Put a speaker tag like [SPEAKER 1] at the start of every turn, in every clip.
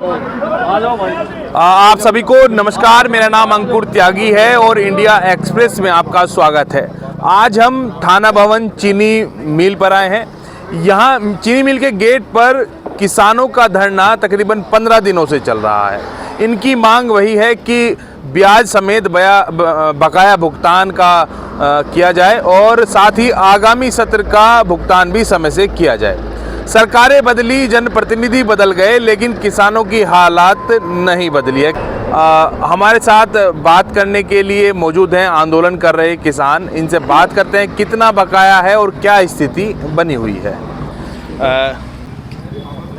[SPEAKER 1] आप सभी को नमस्कार। मेरा नाम अंकुर त्यागी है और इंडिया एक्सप्रेस में आपका स्वागत है। आज हम थाना भवन चीनी मिल पर आए हैं। यहाँ चीनी मिल के गेट पर किसानों का धरना तकरीबन 15 दिनों से चल रहा है। इनकी मांग वही है कि ब्याज समेत बकाया भुगतान का किया जाए और साथ ही आगामी सत्र का भुगतान भी समय से किया जाए। सरकारें बदली, जनप्रतिनिधि बदल गए, लेकिन किसानों की हालात नहीं बदली है। हमारे साथ बात करने के लिए मौजूद हैं आंदोलन कर रहे किसान। इनसे बात करते हैं कितना बकाया है और क्या स्थिति बनी हुई है।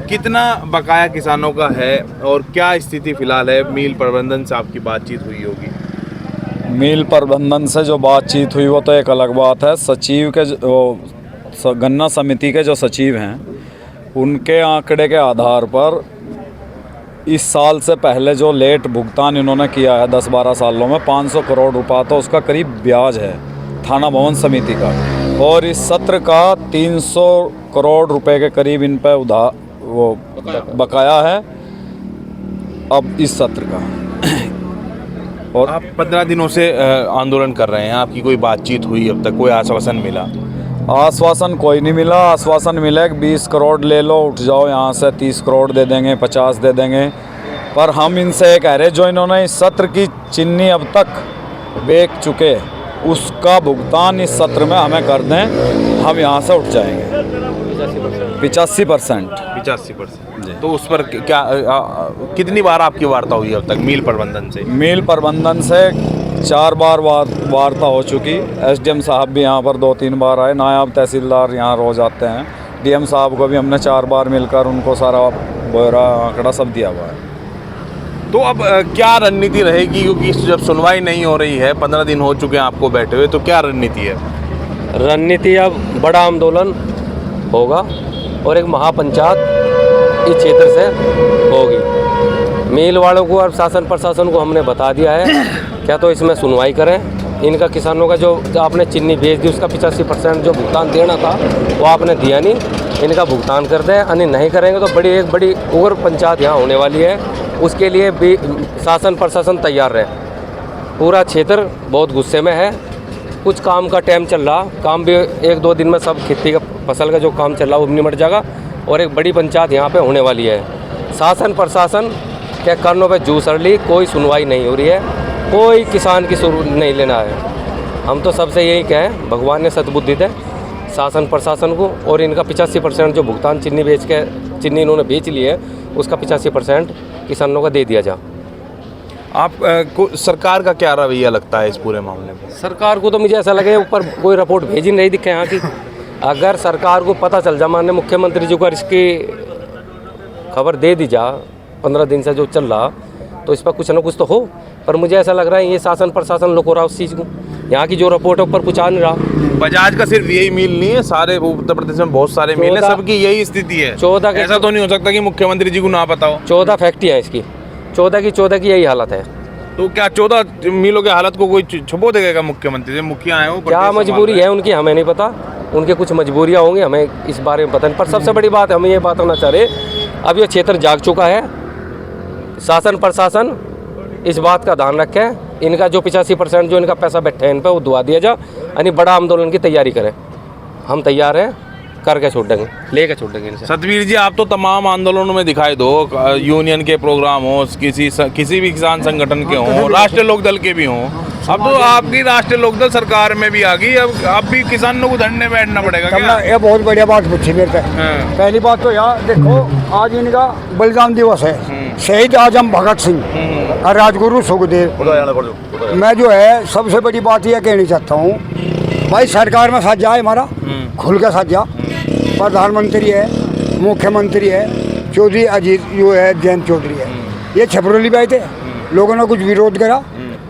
[SPEAKER 1] कितना बकाया किसानों का है और क्या स्थिति फिलहाल है? मिल प्रबंधन से आपकी बातचीत हुई होगी।
[SPEAKER 2] मिल प्रबंधन से जो बातचीत हुई वो तो एक अलग बात है। सचिव के गन्ना समिति के जो सचिव हैं उनके आंकड़े के आधार पर इस साल से पहले जो लेट भुगतान इन्होंने किया है 10-12 सालों में 500 करोड़ रुपया, तो उसका करीब ब्याज है थाना भवन समिति का, और इस सत्र का 300 करोड़ रुपए के करीब इन पर वो बकाया है अब इस सत्र का।
[SPEAKER 1] और आप 15 दिनों से आंदोलन कर रहे हैं, आपकी कोई बातचीत हुई अब तक? कोई आश्वासन मिला?
[SPEAKER 2] आश्वासन कोई नहीं मिला। आश्वासन मिला कि 20 करोड़ ले लो, उठ जाओ यहाँ से, 30 करोड़ दे देंगे, 50 दे देंगे। पर हम इनसे कह रहे जो इन्होंने इस सत्र की चीनी अब तक बेच चुके उसका भुगतान इस सत्र में हमें कर दें, हम यहाँ से उठ जाएंगे।
[SPEAKER 1] 85%। तो उस पर क्या कितनी बार आपकी वार्ता हुई अब तक मिल प्रबंधन से?
[SPEAKER 2] मिल प्रबंधन से 4 बार वार्ता हो चुकी। एसडीएम साहब भी यहाँ पर 2-3 बार आए, नायब तहसीलदार यहाँ रोज आते हैं, डीएम साहब को भी हमने 4 बार मिलकर उनको सारा ब्यौरा आंकड़ा सब दिया हुआ है।
[SPEAKER 1] तो अब क्या रणनीति रहेगी, क्योंकि जब सुनवाई नहीं हो रही है, 15 दिन हो चुके हैं आपको बैठे हुए, तो क्या रणनीति है?
[SPEAKER 3] रणनीति अब बड़ा आंदोलन होगा और एक महापंचायत इस क्षेत्र से होगी। मिल वालों को और शासन प्रशासन को हमने बता दिया है, क्या तो इसमें सुनवाई करें। इनका किसानों का जो आपने चीनी बेच दी उसका 85% जो भुगतान देना था वो आपने दिया नहीं, इनका भुगतान कर दें। अन्य नहीं करेंगे तो एक बड़ी उग्र पंचायत यहाँ होने वाली है। उसके लिए भी शासन प्रशासन तैयार रहे। पूरा क्षेत्र बहुत गुस्से में है। कुछ काम का टाइम चल रहा, काम भी 1-2 दिन में सब खेती का फसल का जो काम चल रहा वो निमट जाएगा और एक बड़ी पंचायत यहाँ पे होने वाली है। शासन प्रशासन के कानों पे जूस अड़ ली, कोई सुनवाई नहीं हो रही है, कोई किसान की सुर नहीं लेना है। हम तो सबसे यही कहें, भगवान ने सद्बुद्धि दे शासन प्रशासन को, और इनका 85% जो भुगतान चीनी इन्होंने बेच ली है उसका 85% किसानों का दे दिया जा।
[SPEAKER 1] आप को सरकार का क्या रवैया लगता है इस पूरे मामले में?
[SPEAKER 3] सरकार को तो मुझे ऐसा लगे ऊपर कोई रिपोर्ट भेजी नहीं दिखे यहाँ की। अगर सरकार को पता चल जा, माननीय मुख्यमंत्री जी को इसकी खबर दे दी जा 15 दिन से जो चल रहा, तो इस पर कुछ ना कुछ तो हो। पर मुझे ऐसा लग रहा है ये शासन प्रशासन लोग हो रहा उस चीज़ को, यहाँ की जो रिपोर्ट है ऊपर कुछ आ नहीं रहा।
[SPEAKER 1] बजाज का सिर्फ यही मिल नहीं है, सारे उत्तर प्रदेश में बहुत सारे मिल है, सबकी यही स्थिति है।
[SPEAKER 3] 14
[SPEAKER 1] ऐसा तो नहीं हो सकता कि मुख्यमंत्री जी को ना पता हो।
[SPEAKER 3] 14 फैक्ट्री है इसकी, 14 की यही हालत है।
[SPEAKER 1] तो क्या 14 मिलों के हालत को कोई छुपो देगा मुख्यमंत्री? मुखिया है वो,
[SPEAKER 3] क्या मजबूरी है उनकी हमें नहीं पता, उनके कुछ मजबूरियाँ होंगी, हमें इस बारे में पता नहीं। पर सबसे बड़ी बात हमें ये बात होना चाह रहे, अब ये क्षेत्र जाग चुका है। शासन प्रशासन इस बात का ध्यान रखें, इनका जो 85% जो इनका पैसा बैठे है इन पर वो दुआ दिया जा, यानी बड़ा आंदोलन की तैयारी करें। हम तैयार हैं, करके छोड़ देंगे, लेके छोड़ देंगे इनसे।
[SPEAKER 1] सतवीर जी, आप तो तमाम आंदोलनों में दिखाई दो, यूनियन के प्रोग्राम हो, किसी भी किसान संगठन के हों, राष्ट्रीय लोकदल के भी हों। अब तो आपकी राष्ट्रीय लोकदल सरकार में भी आ गई, अब भी किसानों को धरने बैठना पड़ेगा क्या?
[SPEAKER 4] ये बहुत बढ़िया बात पूछी मेरे से। पहली बात तो यार देखो, आज इनका बलिदान दिवस है, शहीद आजम भगत सिंह और राजगुरु सुखदेव। मैं जो है सबसे बड़ी बात यह कहनी चाहता हूँ, भाई सरकार में साथ जाए, हमारा खुल के साथ जा। प्रधानमंत्री है, मुख्यमंत्री है, चौधरी अजीत जो है, जयंत चौधरी है, ये छपरोली पे आए थे, लोगों ने कुछ विरोध करा,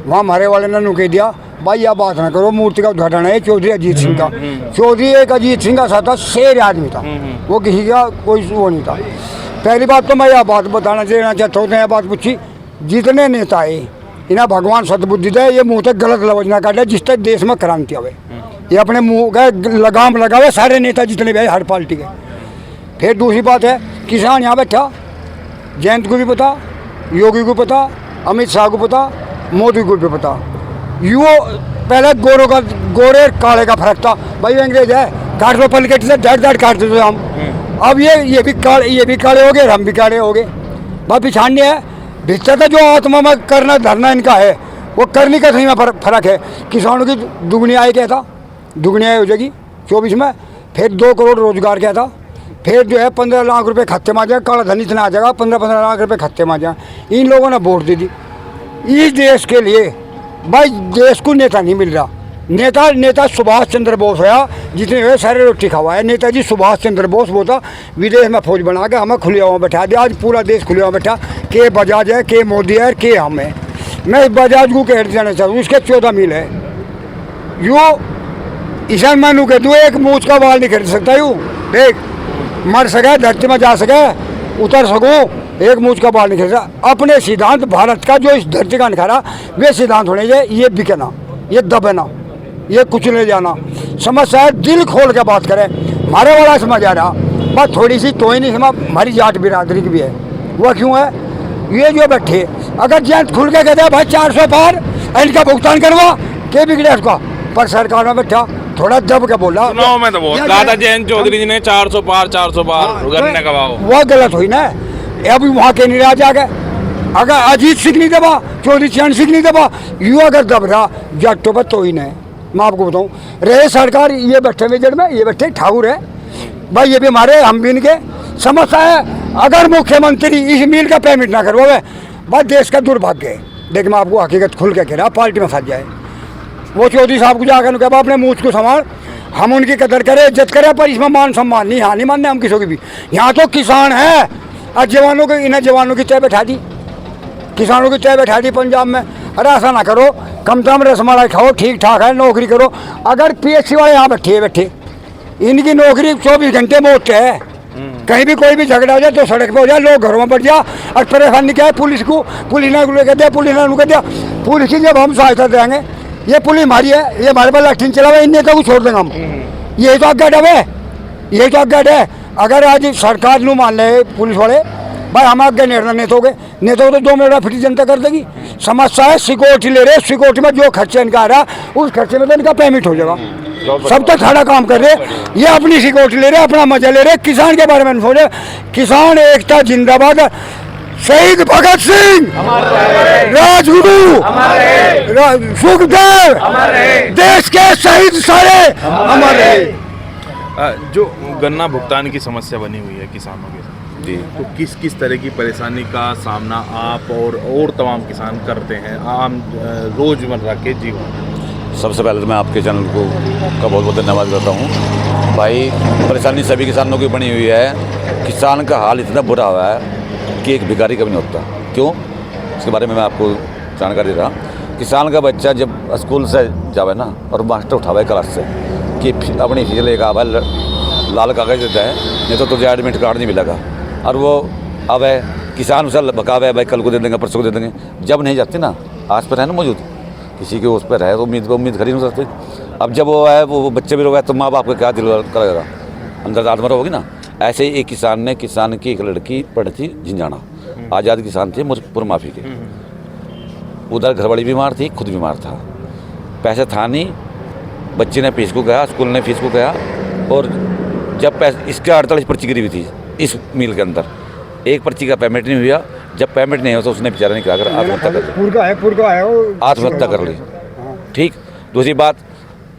[SPEAKER 4] वहाँ हमारे वाले ने नुके दिया, भाई यह बात ना करो, मूर्ति का उद्घाटन है चौधरी अजीत सिंह का। चौधरी एक अजीत सिंह का साथ था, शेर आदमी था वो, किसी का कोई वो नहीं था। पहली बात तो मैं यह बात बताना देना चाहता हूँ, यह बात पूछी, जितने नेता है इन्हें भगवान सद्बुद्धि दे, ये मुँह तक गलत लफ्ज ना काटे जिससे देश में क्रांति आवे। ये अपने मुँह का लगाम लगावे सारे नेता जितने भी है हर पार्टी के। फिर दूसरी बात है, किसान यहाँ बैठा जयंत को भी पता, योगी को पता, अमित शाह को पता, मोदी को भी पता। यो पहले गोरे काले का फर्क था। भाई अंग्रेज है, काट लो पलकेट से, डाट काटते थे हम। अब ये भी काले हो गए, हम भी काले हो गए। भाई पिछाड़ने है भीतर का जो आत्मा में करना धरना इनका है, वो करने का सही में फर्क है। किसानों की दुगनी आय क्या था, दुगनी आय हो जाएगी 24 में, फिर 2 करोड़ रोजगार क्या था, फिर जो है 15 लाख रुपए खत्ते में आ जाएगा, काला धन इतना आ जाएगा, 15 लाख रुपए खत्ते में आ जाएगा। इन लोगों ने वोट दे दी इस देश के लिए। भाई देश को नेता नहीं मिल रहा। नेता सुभाष चंद्र बोस है, जितने हुए सारे रोटी खवाए। नेताजी सुभाष चंद्र बोस वो था, विदेश में फौज बना के हमें खुले हुआ बैठा दिया। आज पूरा देश खुले हुआ बैठा, के बजाज है, के मोदी है, के हम है। मैं बजाज को कह देना चाहूँ, उसके 14 मील है। यो ईशान मानू के तू एक मूछ का बाल नहीं खरीद सकता। यूँ देख, मर सके, धरती में जा सके, उतर सको, एक मूछ का बाल नहीं खरीद सकता। अपने सिद्धांत भारत का जो इस धरती का निखारा, वे सिद्धांत होने चाहिए। ये बिकना, ये दबना, ये कुछ ले जाना। समस्या है, दिल खोल के बात करें। हमारे वाला समझ आ रहा, बस थोड़ी सी तो ही नहीं समझ, हमारी जाट बिरादरी की भी है। वह क्यों है? ये जो बैठे, अगर जयंत खुल के कहते हैं भाई 400 पार इनका भुगतान करवा, के बिगड़े उसका। पर सरकार में बैठा थोड़ा दब के बोला।
[SPEAKER 1] चुनाव में तो बहुत दादा जयंत चौधरी जी ने 400 पार करने का वाव।
[SPEAKER 4] वह गलत हुई ना। अभी वहाँ के निराज आ गए। अगर अजीत सिंह नहीं दबा, चौधरी चरण सिंह नहीं दबा, यू अगर दब रहा जाटों पर तो ही नहीं। मैं आपको बताऊँ, रहे सरकार ये बैठे मेजर में, ये बैठे ठाकुर है भाई, ये भी हमारे, हम भी इनके। समस्या है, अगर मुख्यमंत्री इस मील का पेमेंट ना करवावे, भाई देश का दुर्भाग्य है। देख मैं आपको हकीकत खुल के कह रहा, पार्टी में फंस जाए। वो चौधरी साहब को जाकर कहा अपने मूछ को संभाल, हम उनकी कदर करें, इज्जत करें, पर इसमें मान सम्मान नहीं। हाँ नहीं मानने हम किसी की भी। यहाँ तो किसान है और जवानों को, इन्हें जवानों की तय बैठा दी, किसानों की तय बैठा दी पंजाब में। अरे ऐसा ना करो, कम से कम रसमलाई खाओ, ठीक ठाक है, नौकरी करो। अगर PSC वाले यहाँ बैठे, इनकी नौकरी 24 घंटे मोट है। कहीं भी कोई भी झगड़ा हो जाए तो सड़क पे हो जाए, लोग घरों में बढ़ जाए। और परेशानी क्या है पुलिस को, पुलिस ने कह दिया, पुलिस ने कह दिया, पुलिस की जब हम सहायता देंगे, ये पुलिस हमारी है, ये हमारे पास लाठी चलावे, इन नेता को छोड़ देंगे हम। यही तो अज्ञात है, यही तो अज्ञात है। अगर आज सरकार नू मान ले पुलिस वाले, भाई हम आगे निर्णय नेता को तो 2 मिनट फ्री जनता कर देगी। समस्या है, सिक्योरिटी ले रहे, सिक्योरिटी में जो खर्चा इनका आ रहा, उस खर्चे में तो इनका पेमेंट हो जाएगा। सब तक खड़ा काम कर रहे, ये अपनी सिक्योरिटी ले रहे, अपना मजा ले रहे। किसान के बारे में सोच रहे। किसान एकता जिंदाबाद। शहीद भगत सिंह, राजगुरु, सुखदेव, देश के शहीद सारे हमारे।
[SPEAKER 1] जो गन्ना भुगतान की समस्या बनी हुई है किसानों के साथ जी, तो किस तरह की परेशानी का सामना आप और तमाम किसान करते हैं आम रोजमर्रा के जीवन?
[SPEAKER 5] सबसे पहले तो मैं आपके चैनल का बहुत बहुत धन्यवाद करता हूँ भाई। परेशानी सभी किसानों की बनी हुई है। किसान का हाल इतना बुरा हुआ है कि एक भिखारी का भी नहीं होता। क्यों? इसके बारे में मैं आपको जानकारी दे रहा। किसान का बच्चा जब स्कूल से जावे ना, और मास्टर उठावे क्लास से कि अपनी फीस लेकर आवा, लाल कागज देता है, नहीं तो तुझे एडमिट कार्ड नहीं मिलेगा। और वो अब है किसान उसे बकावे, भाई कल को दे देंगे, परसों को दे देंगे। जब नहीं जाती ना, आज पर है ना मौजूद, किसी के उस पर है तो उम्मीद खड़ी नहीं सकती। अब जब वो है, वो बच्चे भी रोए तो माँ बाप का क्या दिल करेगा, अंदर आत्मरा होगी ना। ऐसे ही एक किसान की एक लड़की पढ़ी थी झिंझाना, आज़ाद किसान थे मुजफ्फरपुर माफी के। उधर घरवाली बीमार थी, खुद बीमार था, पैसा था नहीं। बच्चे ने फीस को गया, स्कूल ने फीस को गया, और जब पैसे इसका 48 पर्ची गिरी हुई थी इस मील के अंदर, एक पर्ची का पेमेंट नहीं हुआ। जब पेमेंट नहीं हुआ तो उसने बेचारा ने क्या कर आत्महत्या कर ली। ठीक। दूसरी बात,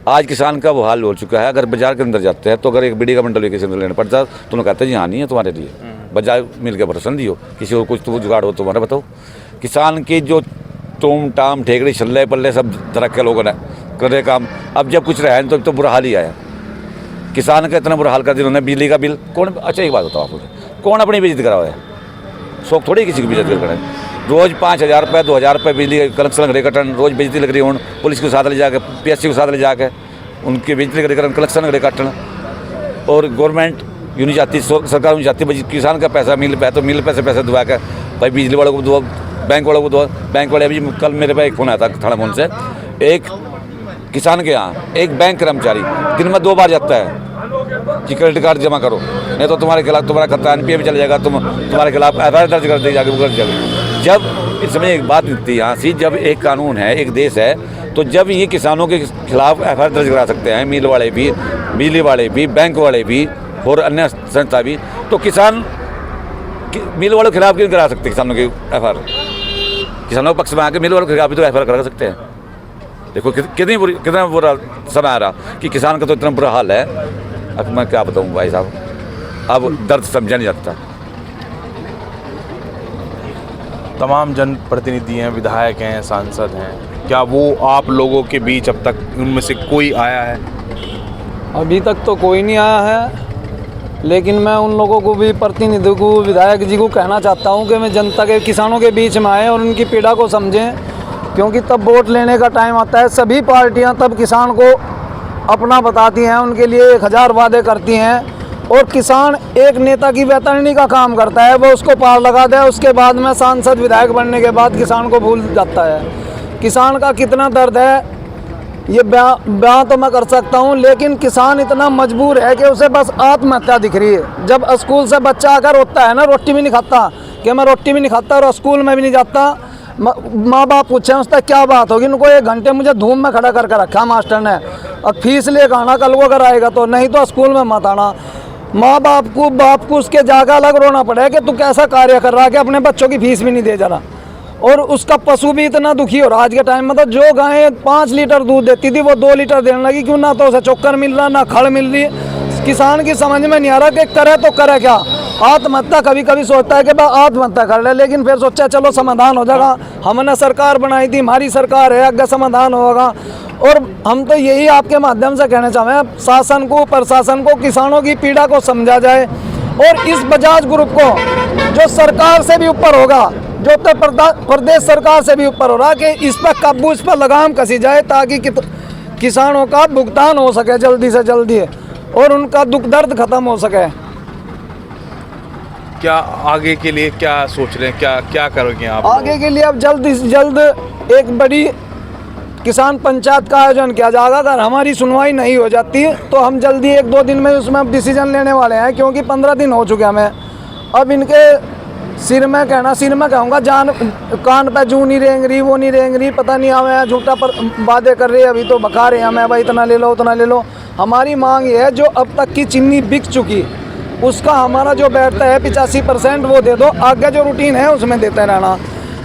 [SPEAKER 5] आज किसान का वो हाल हो चुका है, अगर बाजार के अंदर जाते हैं तो अगर एक बीड़ी का बंडल किसी को लेना पड़ता है तो उन्होंने कहते हैं जी हाँ नहीं है तुम्हारे लिए, बाजार मिल के भरोसा दियो, किसी को कुछ तो जुगाड़ हो तुम्हारा बताओ। किसान की जो टूम टाम ठेकड़ी छल्ले पल्ले सब तरक्के लोगों ने कर रहे काम। अब जब कुछ रहा है तो बुरा हाल ही आया। किसान का इतना बुरा हाल कर दिया उन्होंने। बिजली का बिल कौन, अच्छा एक बात बताओ आपको, कौन अपनी बेइज्जती करा हुआ है? शौक थोड़ी किसी की बेइज्जती करें। रोज़ 5,000 रुपये 2,000 रुपये बिजली कलेक्शन लग रही कटन, रोज़ बेइज्जती लग रही हूँ। पुलिस के साथ ले जाकर, PSC के साथ ले जाकर उनकी बिजली लग रही कलेक्शन लग रही काटन, और गवर्नमेंट यूँ नहीं जाती, सरकार नहीं जाती। किसान का पैसा मिल पे तो मिल पे से पैसा दुआ कर भाई बिजली वालों को दो, बैंक वालों को दो। बैंक वाले अभी कल मेरे पे एक फ़ोन आया था थाना फोन से, एक किसान के यहाँ एक बैंक कर्मचारी दिन में 2 बार जाता है कि क्रेडिट कार्ड जमा करो, नहीं तो तुम्हारे खिलाफ तुम्हारा खतरा NPA भी चल जाएगा, तुम्हारे खिलाफ FIR दर्ज कर दी जाएगी, वो कर जाएगी। जब इस समय एक बात थी यहाँ से, जब एक कानून है, एक देश है, तो जब ये किसानों के खिलाफ FIR दर्ज करा सकते हैं, मिल वाले भी, बिजली वाले भी, बैंक वाले भी और अन्य संस्था भी, तो किसान मिल वालों के खिलाफ क्यों करा सकते किसानों की FIR? किसानों के पक्ष में आकर मिल वालों के खिलाफ भी तो FIR करा सकते हैं। देखो कितना बुरा समय आ रहा कि किसान का तो इतना बुरा हाल है, अब मैं क्या बताऊँ भाई साहब, अब दर्द समझा नहीं जाता।
[SPEAKER 1] तमाम जनप्रतिनिधि हैं, विधायक हैं, सांसद हैं, क्या वो आप लोगों के बीच अब तक उनमें से कोई आया है?
[SPEAKER 6] अभी तक तो कोई नहीं आया है, लेकिन मैं उन लोगों को भी, प्रतिनिधियों को, विधायक जी को कहना चाहता हूं कि मैं जनता के, किसानों के बीच में आए और उनकी पीड़ा को समझें, क्योंकि तब वोट लेने का टाइम आता है, सभी पार्टियां तब किसान को अपना बताती हैं, उनके लिए 1000 वादे करती हैं, और किसान एक नेता की बेतरनी का काम करता है, वो उसको पार लगा दे, उसके बाद में सांसद विधायक बनने के बाद किसान को भूल जाता है। किसान का कितना दर्द है ये बयां तो मैं कर सकता हूँ, लेकिन किसान इतना मजबूर है कि उसे बस आत्महत्या दिख रही है। जब स्कूल से बच्चा आकर रोता है ना, रोटी भी नहीं खाता, कि मैं रोटी भी नहीं खाता और स्कूल में भी नहीं जाता, माँ बाप पूछे उससे क्या बात होगी, उनको 1 घंटे मुझे धूम में खड़ा करके रखा मास्टर ने, अब फीस लेकर आना, कल को अगर आएगा तो, नहीं तो स्कूल में मत आना। माँ बाप को उसके जाकर अलग रोना पड़े कि तू कैसा कार्य कर रहा है कि अपने बच्चों की फीस भी नहीं दे जा रहा। और उसका पशु भी इतना दुखी हो रहा आज के टाइम में, तो जो गाय 5 लीटर दूध देती थी वो 2 लीटर देने लगी, क्यों? ना तो उसे चोकर मिल रहा, ना खड़ मिल रही। किसान की समझ में नहीं आ रहा कि करे तो करे क्या। आत्महत्या कभी कभी सोचता है कि भाई आत्महत्या कर ले, लेकिन फिर सोचा चलो समाधान हो जाएगा, हमने सरकार बनाई थी, हमारी सरकार है, आगे समाधान होगा। और हम तो यही आपके माध्यम से कहना चाहें शासन को, प्रशासन को, किसानों की पीड़ा को समझा जाए, और इस बजाज ग्रुप को जो सरकार से भी ऊपर होगा, जो उत्तर प्रदेश सरकार से भी ऊपर हो रहा, कि इस पर काबू, इस पर लगाम कसी जाए, ताकि किसानों का भुगतान हो सके जल्दी से जल्दी, और उनका दुख दर्द खत्म हो सके।
[SPEAKER 1] क्या आगे के लिए क्या सोच रहे हैं, क्या करोगे आप?
[SPEAKER 6] आगे के लिए अब जल्द से जल्द एक बड़ी किसान पंचायत का आयोजन किया जाएगा। अगर हमारी सुनवाई नहीं हो जाती तो हम जल्दी 1-2 दिन में उसमें अब डिसीजन लेने वाले हैं, क्योंकि 15 दिन हो चुके हमें। अब इनके सिर में कहूँगा, जान कान पे जू नहीं रेंग रही, वो नहीं रेंग रही, पता नहीं हमें झूठा पर वादे कर रही है, अभी तो बका रहे हैं हमें, भाई इतना ले लो उतना ले लो। हमारी मांग ये है, जो अब तक की चीनी बिक चुकी उसका हमारा जो बैठता है 85% वो दे दो, आगे जो रूटीन है उसमें देते रहना।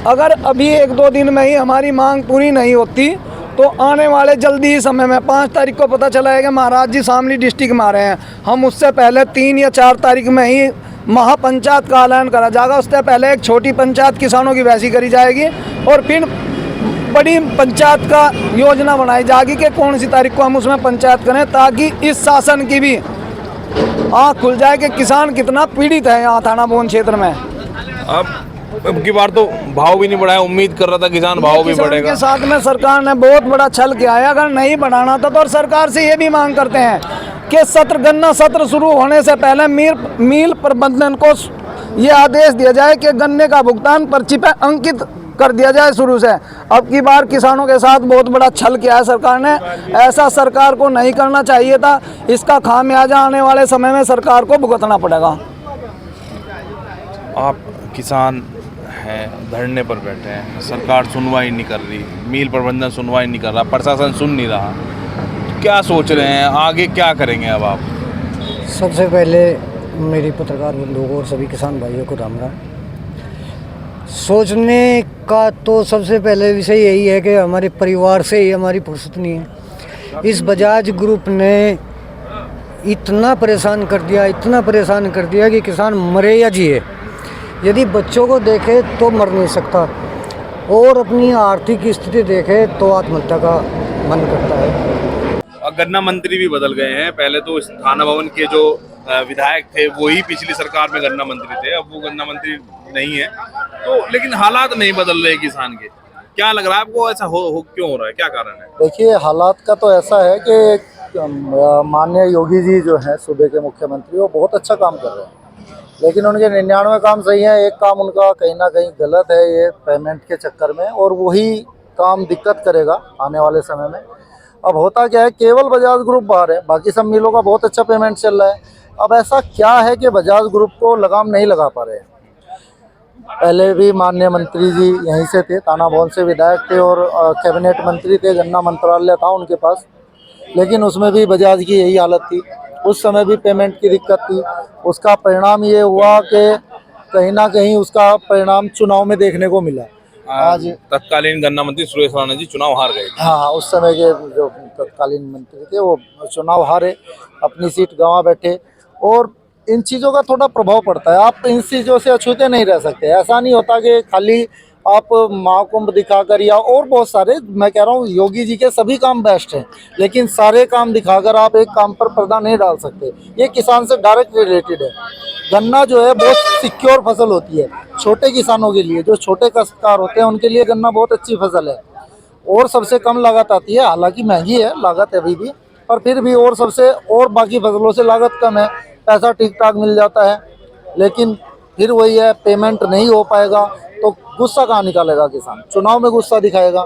[SPEAKER 6] अगर अभी 1-2 दिन में ही हमारी मांग पूरी नहीं होती तो आने वाले जल्दी ही समय में 5 तारीख को पता चला है कि महाराज जी शामली डिस्ट्रिक्ट में आ रहे हैं, हम उससे पहले 3 या 4 तारीख में ही महापंचायत का ऐलान करा जाएगा। उससे पहले एक छोटी पंचायत किसानों की वैसी करी जाएगी, और फिर बड़ी पंचायत का योजना बनाई जाएगी कि कौन सी तारीख को हम उसमें पंचायत करें, ताकि इस शासन की भी आँख खुल जाए कि किसान कितना पीड़ित है यहाँ थाना भवन क्षेत्र में।
[SPEAKER 1] अब की बार तो भाव भी नहीं बढ़ाया, उम्मीद कर रहा था किसान भाव भी बढ़ेगा।
[SPEAKER 6] के साथ में सरकार ने बहुत बड़ा छल किया है, अगर नहीं बढ़ाना था तो, और सरकार से ये भी मांग करते हैं कि गन्ना सत्र शुरू होने से पहले मिल प्रबंधन को ये आदेश दिया जाए कि गन्ने का भुगतान पर्ची पे अंकित कर दिया जाए शुरू से। अब की बार किसानों के साथ बहुत बड़ा छल किया है सरकार ने, ऐसा सरकार को नहीं करना चाहिए था। इसका खामियाजा आने वाले समय में सरकार को भुगतना पड़ेगा।
[SPEAKER 1] आप किसान हैं, धरने पर बैठे हैं, सरकार सुनवाई नहीं कर रही, मिल प्रबंधन सुनवाई नहीं कर रहा, प्रशासन सुन नहीं रहा, क्या सोच रहे हैं आगे क्या करेंगे अब आप?
[SPEAKER 7] सबसे पहले मेरी पत्रकार बंधुओं को और सभी किसान भाइयों को राम राम। सोचने का तो सबसे पहले विषय यही है कि हमारे परिवार से ही हमारी फुर्सत नहीं है। इस बजाज ग्रुप ने इतना परेशान कर दिया कि किसान मरे या जिए, यदि बच्चों को देखे तो मर नहीं सकता, और अपनी आर्थिक स्थिति देखे तो आत्महत्या का मन करता है।
[SPEAKER 1] गन्ना मंत्री भी बदल गए हैं, पहले तो इस थाना भवन के जो विधायक थे वो ही पिछली सरकार में गन्ना मंत्री थे, अब वो गन्ना मंत्री नहीं है, तो लेकिन हालात नहीं बदल रहे किसान के। क्या लग रहा है आपको, ऐसा क्यों हो रहा है, क्या कारण है?
[SPEAKER 8] देखिए, हालात का तो ऐसा है कि माननीय योगी जी जो हैं सूबे के मुख्यमंत्री, वो बहुत अच्छा काम कर रहे हैं, लेकिन उनके 99 काम सही हैं, एक काम उनका कहीं ना कहीं गलत है, ये पेमेंट के चक्कर में, और वही काम दिक्कत करेगा आने वाले समय में। अब होता क्या है, केवल बजाज ग्रुप बाहर है, बाकी सब मिलों का बहुत अच्छा पेमेंट चल रहा है। अब ऐसा क्या है कि बजाज ग्रुप को लगाम नहीं लगा पा रहे हैं। पहले भी माननीय मंत्री जी यहीं से थे, थाना भवन से विधायक थे और कैबिनेट मंत्री थे, गन्ना मंत्रालय था उनके पास, लेकिन उसमें भी बजाज की यही हालत थी। उस समय भी पेमेंट की दिक्कत थी। उसका परिणाम ये हुआ कि कहीं ना कहीं उसका परिणाम चुनाव में देखने को मिला। आज
[SPEAKER 1] तत्कालीन गन्ना मंत्री सुरेश राणा जी चुनाव हार गए।
[SPEAKER 8] हाँ, उस समय के जो तत्कालीन मंत्री थे वो चुनाव हारे, अपनी सीट गंवा बैठे, और इन चीज़ों का थोड़ा प्रभाव पड़ता है। आप इन चीज़ों से अछूते नहीं रह सकते। ऐसा नहीं होता कि खाली आप महाकुंभ दिखाकर, या और बहुत सारे, मैं कह रहा हूँ योगी जी के सभी काम बेस्ट हैं, लेकिन सारे काम दिखाकर आप एक काम पर पर्दा नहीं डाल सकते। ये किसान से डायरेक्ट रिलेटेड है। गन्ना जो है बहुत सिक्योर फसल होती है छोटे किसानों के लिए, जो छोटे काश्तकार होते हैं उनके लिए गन्ना बहुत अच्छी फसल है, और सबसे कम लागत आती है। हालांकि महंगी है लागत अभी भी, पर फिर भी और सबसे, और बाकी फसलों से लागत कम है, पैसा ठीक ठाक मिल जाता है। लेकिन फिर वही है, पेमेंट नहीं हो पाएगा तो गुस्सा कहाँ निकालेगा किसान, चुनाव में गुस्सा दिखाएगा।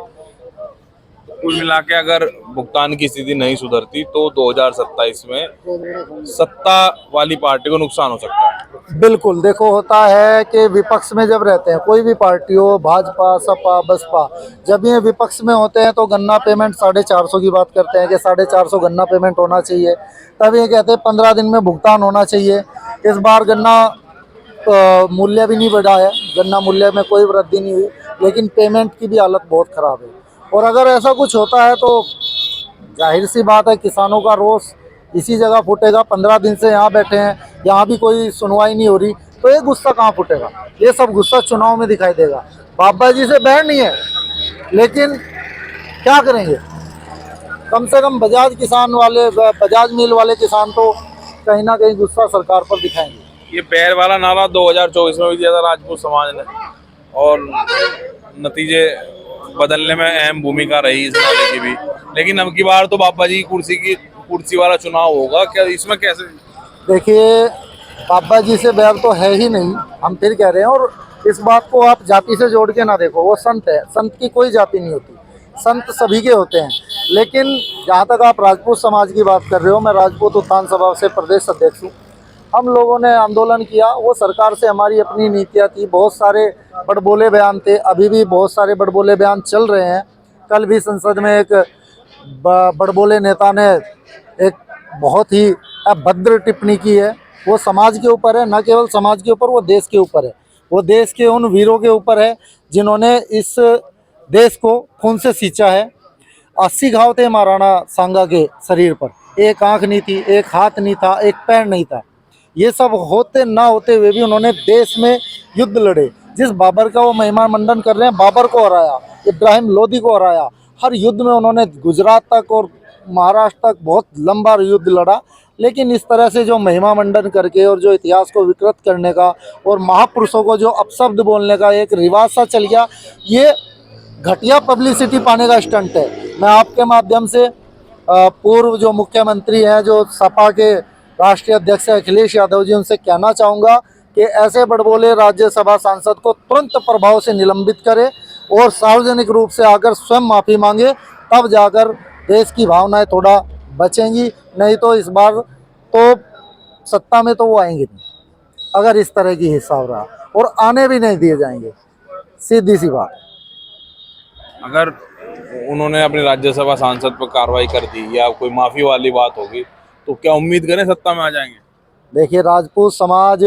[SPEAKER 1] कुल मिला के अगर भुगतान की स्थिति नहीं सुधरती तो 2027 में सत्ता वाली पार्टी को नुकसान हो सकता है।
[SPEAKER 8] बिल्कुल, देखो होता है कि विपक्ष में जब रहते हैं, कोई भी पार्टी हो, भाजपा, सपा, बसपा, जब ये विपक्ष में होते हैं तो गन्ना पेमेंट 450 की बात करते हैं कि 450 गन्ना पेमेंट होना चाहिए। तब ये कहते हैं 15 दिन में भुगतान होना चाहिए। इस बार गन्ना मूल्य भी नहीं बढ़ा है, गन्ना मूल्य में कोई वृद्धि नहीं हुई, लेकिन पेमेंट की भी हालत बहुत ख़राब है। और अगर ऐसा कुछ होता है तो जाहिर सी बात है किसानों का रोष इसी जगह फूटेगा। 15 दिन से यहाँ बैठे हैं, यहाँ भी कोई सुनवाई नहीं हो रही, तो ये गुस्सा कहाँ फूटेगा? ये सब गुस्सा चुनाव में दिखाई देगा। बाबा जी से बैर नहीं है, लेकिन क्या करेंगे? कम से कम बजाज किसान वाले, बजाज मिल वाले किसान तो कहीं ना कहीं गुस्सा सरकार पर दिखाएंगे।
[SPEAKER 1] ये पैर वाला नारा 2024 में भी दिया था राजपूत समाज ने, और नतीजे बदलने में अहम भूमिका रही इस नारे की भी। लेकिन अब की बार तो बाबा जी की कुर्सी वाला चुनाव होगा, क्या इसमें कैसे?
[SPEAKER 8] देखिए, बाबा जी से बैर तो है ही नहीं, हम फिर कह रहे हैं। और इस बात को आप जाति से जोड़ के ना देखो, वो संत है, संत की कोई जाति नहीं होती, संत सभी के होते हैं। लेकिन जहाँ तक आप राजपूत समाज की बात कर रहे हो, मैं राजपूत उत्थान सभा से प्रदेश अध्यक्ष हूँ। हम लोगों ने आंदोलन किया, वो सरकार से हमारी अपनी नीतियाँ थी, बहुत सारे बड़बोले बयान थे, अभी भी बहुत सारे बड़बोले बयान चल रहे हैं। कल भी संसद में एक बड़बोले नेता ने एक बहुत ही अभद्र टिप्पणी की है। वो समाज के ऊपर है, न केवल समाज के ऊपर, वो देश के ऊपर है। वो देश के उन वीरों के ऊपर है जिन्होंने इस देश को खून से सींचा है। 80 घाव थे महाराणा सांगा के शरीर पर, एक आंख नहीं थी, एक हाथ नहीं था, एक पैर नहीं था। ये सब होते ना होते हुए भी उन्होंने देश में युद्ध लड़े। जिस बाबर का वो महिमा मंडन कर रहे हैं, बाबर को हराया, इब्राहिम लोदी को हराया, हर युद्ध में उन्होंने गुजरात तक और महाराष्ट्र तक बहुत लंबा युद्ध लड़ा। लेकिन इस तरह से जो महिमा मंडन करके और जो इतिहास को विकृत करने का और महापुरुषों को जो अपशब्द बोलने का एक रिवाज सा चल गया, ये घटिया पब्लिसिटी पाने का स्टंट है। मैं आपके माध्यम से पूर्व जो मुख्यमंत्री हैं, जो सपा के राष्ट्रीय अध्यक्ष अखिलेश यादव जी, उनसे कहना चाहूँगा कि ऐसे बड़बोले राज्यसभा सांसद को तुरंत प्रभाव से निलंबित करें और सार्वजनिक रूप से आकर स्वयं माफ़ी मांगे, तब जाकर देश की भावनाएं थोड़ा बचेंगी। नहीं तो इस बार तो सत्ता में तो वो आएंगे नहीं, अगर इस तरह की हिसाब रहा, और आने भी नहीं दिए जाएंगे, सीधी सी बात।
[SPEAKER 1] अगर उन्होंने अपने राज्यसभा सांसद पर कार्रवाई कर दी या कोई माफी वाली बात होगी तो क्या उम्मीद करें सत्ता में आ जाएंगे?
[SPEAKER 8] देखिए, राजपूत समाज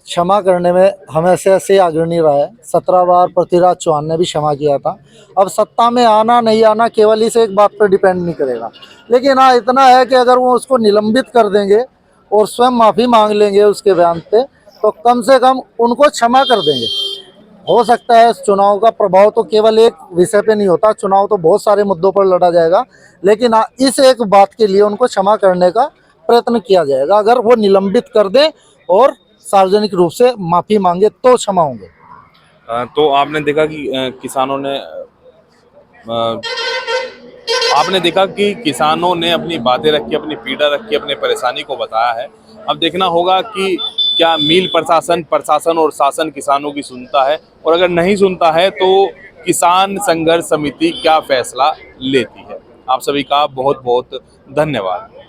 [SPEAKER 8] क्षमा करने में हमेशा से अग्रणी रहा है। 17 बार पृथ्वीराज चौहान ने भी क्षमा किया था। अब सत्ता में आना नहीं आना केवल इस एक बात पर डिपेंड नहीं करेगा, लेकिन हाँ इतना है कि अगर वो उसको निलंबित कर देंगे और स्वयं माफ़ी मांग लेंगे उसके बयान पे, तो कम से कम उनको क्षमा कर देंगे। हो सकता है चुनाव का प्रभाव तो केवल एक विषय पे नहीं होता, चुनाव तो बहुत सारे मुद्दों पर लड़ा जाएगा, लेकिन हाँ इस एक बात के लिए उनको क्षमा करने का प्रयत्न किया जाएगा। अगर वो निलंबित कर दें और सार्वजनिक रूप से माफ़ी मांगे तो क्षमा होंगे।
[SPEAKER 1] तो आपने देखा कि किसानों ने अपनी बातें रखी, अपनी पीड़ा रखी, अपने परेशानी को बताया है। अब देखना होगा कि क्या मिल प्रशासन और शासन किसानों की सुनता है, और अगर नहीं सुनता है तो किसान संघर्ष समिति क्या फैसला लेती है। आप सभी का बहुत बहुत धन्यवाद।